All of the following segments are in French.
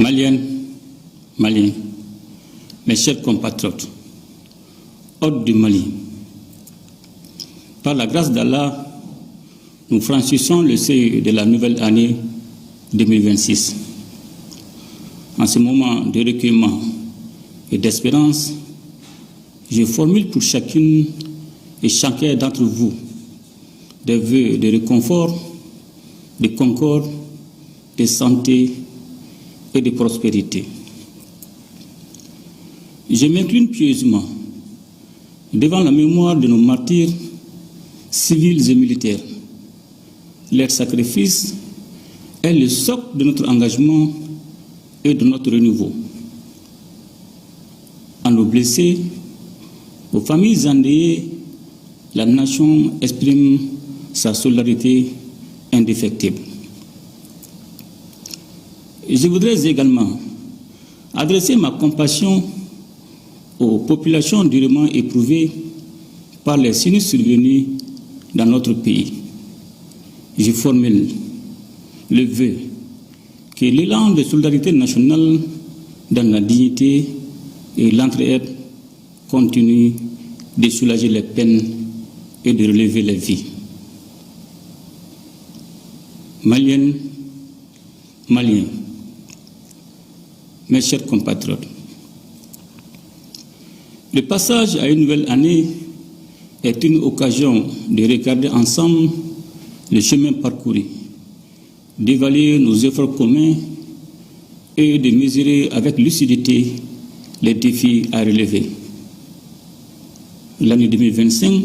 Maliennes, Maliens, mes chers compatriotes, hôtes du Mali, par la grâce d'Allah, nous franchissons le seuil de la nouvelle année 2026. En ce moment de recueillement et d'espérance, je formule pour chacune et chacun d'entre vous des vœux de réconfort, de concorde, de santé et de prospérité. Je m'incline pieusement devant la mémoire de nos martyrs civils et militaires. Leur sacrifice est le socle de notre engagement et de notre renouveau. À nos blessés, aux familles endeuillées, la nation exprime sa solidarité indéfectible. Je voudrais également adresser ma compassion aux populations durement éprouvées par les sinistres survenus dans notre pays. Je formule le vœu que l'élan de solidarité nationale dans la dignité et l'entraide continue de soulager les peines et de relever les vies. Maliennes, Maliens, mes chers compatriotes, le passage à une nouvelle année est une occasion de regarder ensemble le chemin parcouru, d'évaluer nos efforts communs et de mesurer avec lucidité les défis à relever. L'année 2025,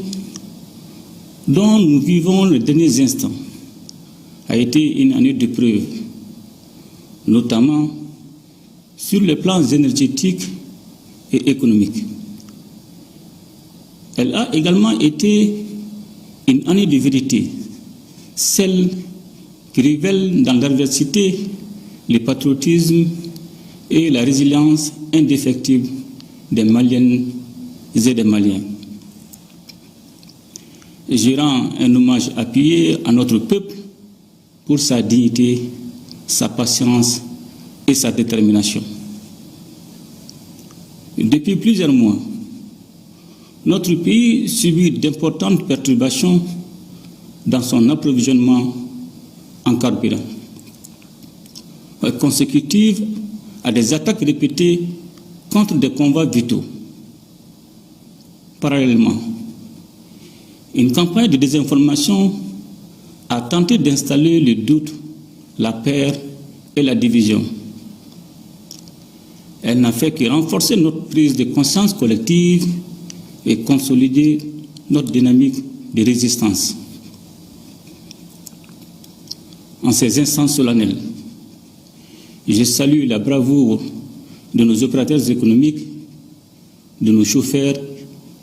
dont nous vivons les derniers instants, a été une année de preuve, notamment sur les plans énergétiques et économiques. Elle a également été une année de vérité, celle qui révèle dans l'adversité le patriotisme et la résilience indéfectible des Maliennes et des Maliens. Je rends un hommage appuyé à notre peuple pour sa dignité, sa patience et sa détermination. Depuis plusieurs mois, notre pays subit d'importantes perturbations dans son approvisionnement en carburant, consécutives à des attaques répétées contre des convois vitaux. Parallèlement, une campagne de désinformation a tenté d'installer le doute, la peur et la division. Elle n'a fait que renforcer notre prise de conscience collective et consolider notre dynamique de résistance. En ces instants solennels, je salue la bravoure de nos opérateurs économiques, de nos chauffeurs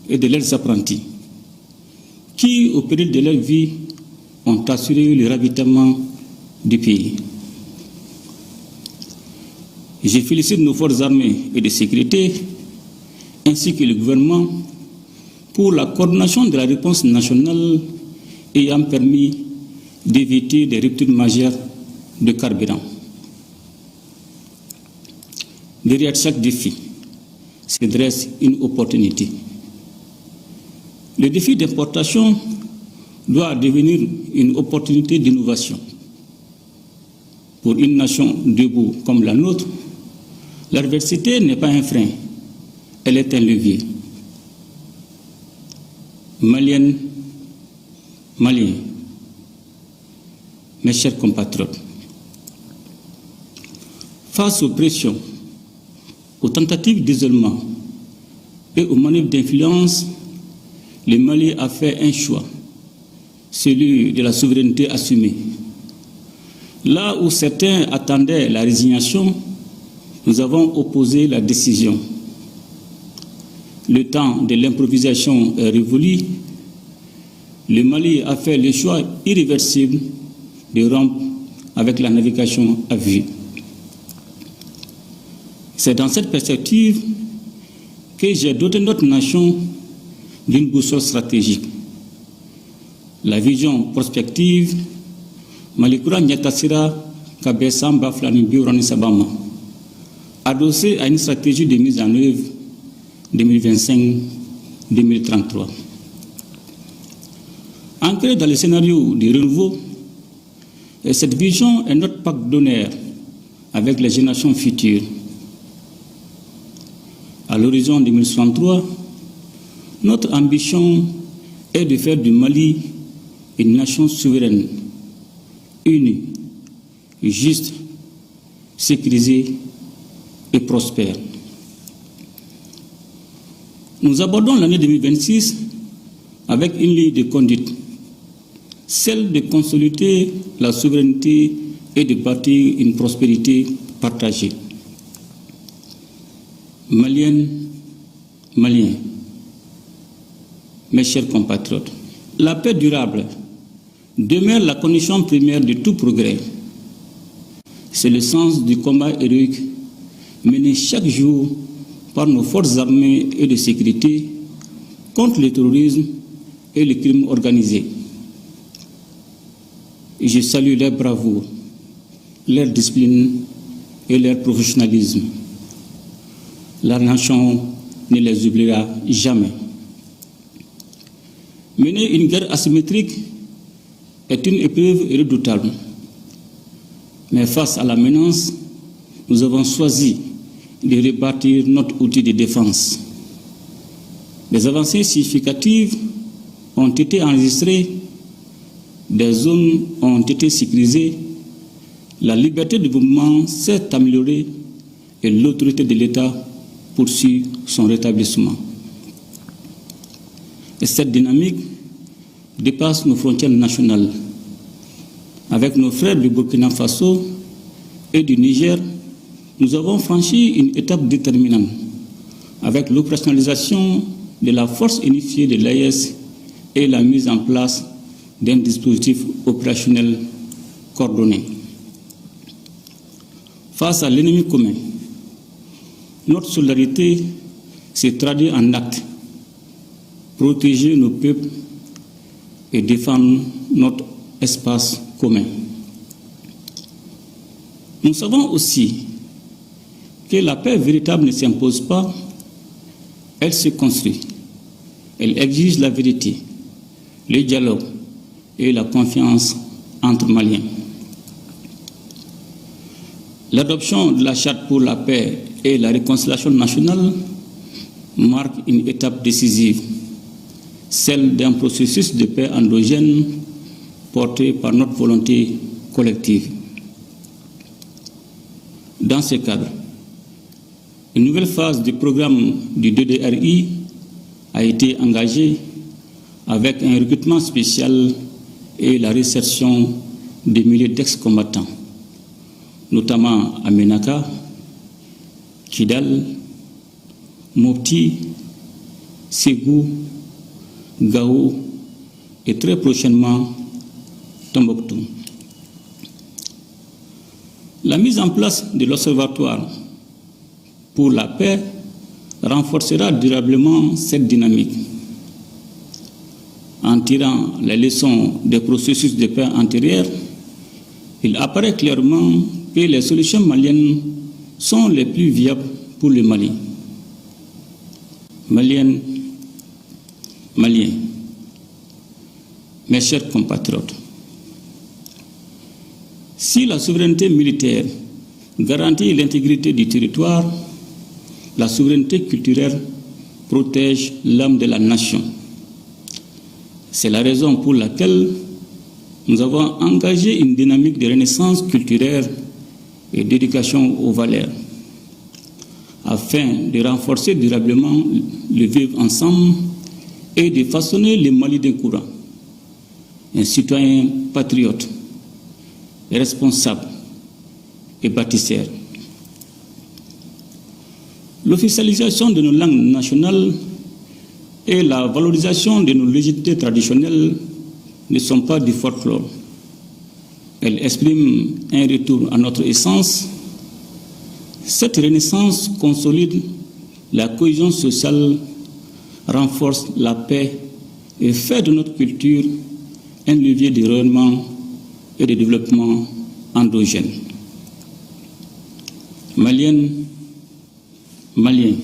et de leurs apprentis, qui, au péril de leur vie, ont assuré le ravitaillement du pays. Je félicite nos forces armées et de sécurité, ainsi que le gouvernement, pour la coordination de la réponse nationale ayant permis d'éviter des ruptures majeures de carburant. Derrière chaque défi se dresse une opportunité. Le défi d'importation doit devenir une opportunité d'innovation. Pour une nation debout comme la nôtre, l'adversité n'est pas un frein, elle est un levier. Maliennes, Maliens, mes chers compatriotes, face aux pressions, aux tentatives d'isolement et aux manœuvres d'influence, le Mali a fait un choix, celui de la souveraineté assumée. Là où certains attendaient la résignation, nous avons opposé la décision. Le temps de l'improvisation est révolu. Le Mali a fait le choix irréversible de rompre avec la navigation à vue. C'est dans cette perspective que j'ai doté notre nation d'une boussole stratégique. La vision prospective Malikura Nyatasira Kabesamba Flani Biurani Sabama. adossée à une stratégie de mise en œuvre 2025-2033. Ancrée dans le scénario du renouveau, cette vision est notre pacte d'honneur avec les générations futures. À l'horizon 2063, notre ambition est de faire du Mali une nation souveraine, unie, juste, sécurisée et prospère. Nous abordons l'année 2026 avec une ligne de conduite, celle de consolider la souveraineté et de bâtir une prospérité partagée. Maliennes, Maliens, mes chers compatriotes, la paix durable demeure la condition première de tout progrès. C'est le sens du combat héroïque mené chaque jour par nos forces armées et de sécurité contre le terrorisme et le crime organisé. Et je salue leur bravoure, leur discipline et leur professionnalisme. La nation ne les oubliera jamais. Mener une guerre asymétrique est une épreuve redoutable. Mais face à la menace, nous avons choisi de rebâtir notre outil de défense. Des avancées significatives ont été enregistrées, des zones ont été sécurisées, la liberté de mouvement s'est améliorée et l'autorité de l'État poursuit son rétablissement. Et cette dynamique dépasse nos frontières nationales. Avec nos frères du Burkina Faso et du Niger, nous avons franchi une étape déterminante avec l'opérationnalisation de la force unifiée de l'AES et la mise en place d'un dispositif opérationnel coordonné. Face à l'ennemi commun, notre solidarité s'est traduite en actes. Protéger nos peuples et défendre notre espace commun. Nous savons aussi que la paix véritable ne s'impose pas, elle se construit. Elle exige la vérité, le dialogue et la confiance entre Maliens. L'adoption de la Charte pour la paix et la réconciliation nationale marque une étape décisive, celle d'un processus de paix endogène porté par notre volonté collective. Dans ce cadre, une nouvelle phase du programme du DDRI a été engagée avec un recrutement spécial et la réinsertion des milliers d'ex-combattants, notamment à Ménaka, Kidal, Mopti, Ségou, Gao et très prochainement Tombouctou. La mise en place de l'Observatoire pour la paix renforcera durablement cette dynamique. En tirant les leçons des processus de paix antérieurs, il apparaît clairement que les solutions maliennes sont les plus viables pour le Mali. Maliennes, Maliens, mes chers compatriotes, si la souveraineté militaire garantit l'intégrité du territoire, la souveraineté culturelle protège l'âme de la nation. C'est la raison pour laquelle nous avons engagé une dynamique de renaissance culturelle et d'éducation aux valeurs, afin de renforcer durablement le vivre ensemble et de façonner le Mali d'un courant, un citoyen patriote, responsable et bâtisseur. L'officialisation de nos langues nationales et la valorisation de nos légitimités traditionnelles ne sont pas du folklore. Elles expriment un retour à notre essence. Cette renaissance consolide la cohésion sociale, renforce la paix et fait de notre culture un levier de rayonnement et de développement endogène. Maliennes, Maliens,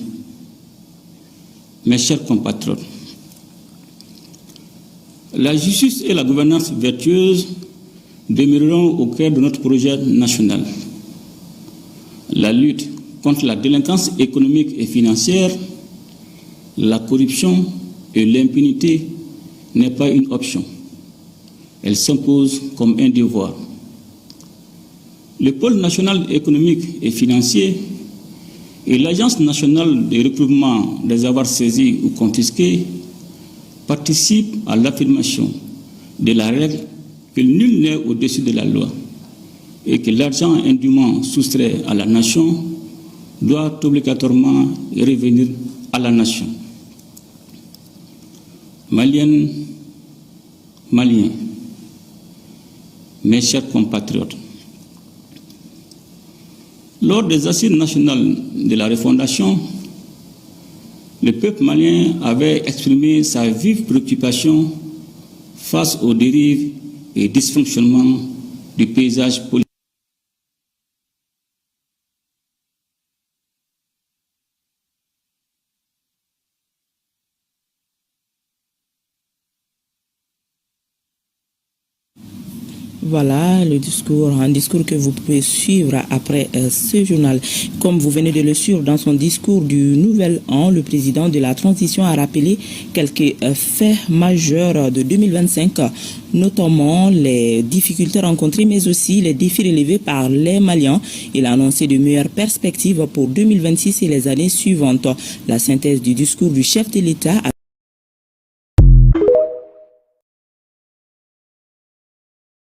mes chers compatriotes, la justice et la gouvernance vertueuse demeureront au cœur de notre projet national. La lutte contre la délinquance économique et financière, la corruption et l'impunité n'est pas une option. Elle s'impose comme un devoir. Le pôle national économique et financier et l'Agence nationale de recouvrement des avoirs saisis ou confisqués participent à l'affirmation de la règle que nul n'est au-dessus de la loi et que l'argent indûment soustrait à la nation doit obligatoirement revenir à la nation. Maliennes, Maliens, mes chers compatriotes, lors des assises nationales de la refondation, le peuple malien avait exprimé sa vive préoccupation face aux dérives et dysfonctionnements du paysage politique. Voilà un discours que vous pouvez suivre après ce journal. Comme vous venez de le suivre dans son discours du Nouvel An, le président de la transition a rappelé quelques faits majeurs de 2025, notamment les difficultés rencontrées, mais aussi les défis relevés par les Maliens. Il a annoncé de meilleures perspectives pour 2026 et les années suivantes. La synthèse du discours du chef de l'État a